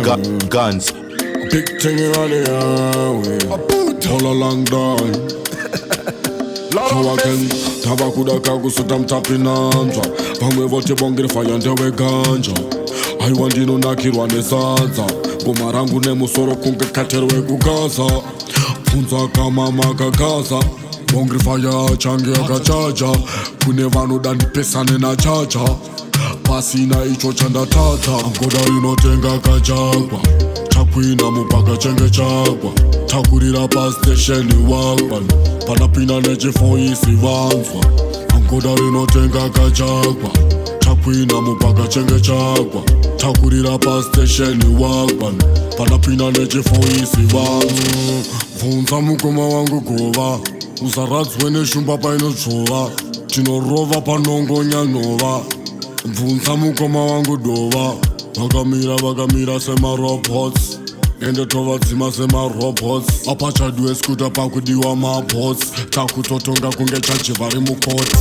Guns. Big thing on the highway, all along down. Chawaken, tabakuda kagusutam tapinanza. Pamwe vote bongere fayante we ganja. Aiwandi no nakirwane sanza. Gomarangu ne musoro kunge katerwe kugaza. Funza kama makagaza. Bongre faya change akachacha. Kune vanu dani pesane na chacha. Pasi na icho chanda tata. Angoda inotenga kachagwa. Chakwina mupaka chenge chagwa. Chakurira pa station wakwan. Panapina neje foisi vanzwa. Angoda inotenga kachagwa. Chakwina mupaka chenge chagwa. Chakurira pa station wakwan. Panapina neje foisi vanzwa. Funza mukoma wangu kuva. Usaradzwe neshumba paino chova. Chinorova panongo nyanova. Mvunza mukoma wangu dova. Vakamira sema robots. Ende tova dzima sema robots. Apachadwe skuta pakudiwa mapots. Takutotonga kunge chachivari mukoti.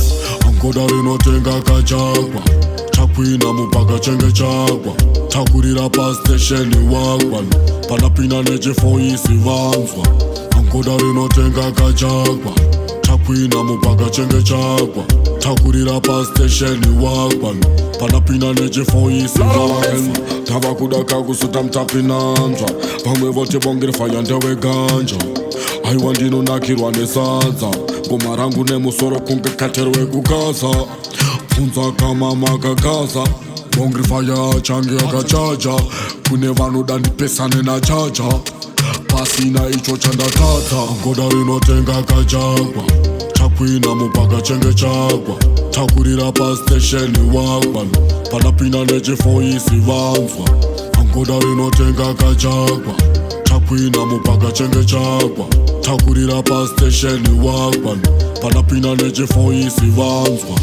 Angoda rinotenga kachagwa. Chakwina mupaka chenge chagwa. Chakurira pa station wakwan. Panapina neje foisi vanzwa. Angoda rinotenga kachagwa. Chakwina mupaka chenge chagwa. Chakurira pa station wakwan. Panapina neje foisi vanzwa. Tabakuda kagusuta mtapinanzwa. Pamwe vote bongere fayante we ganja. Aiwandi no nakirwane sanza. Gomarangu ne musoro kunge katerwe kugaza. Funza kama makagaza. Bongre faya change akachacha. Kune vanu dani pesane na chacha. Pasi na icho chanda tata. Angoda rinotenga kachagwa. Chakwina mupaka chenge chagwa. Chakurira pa station wakwan. Panapina neje foisi vanzwa. Angoda rinotenga kachagwa. Chakwina mupaka chenge chagwa. Chakurira pa station wakwan. Panapina neje foisi vanzwa.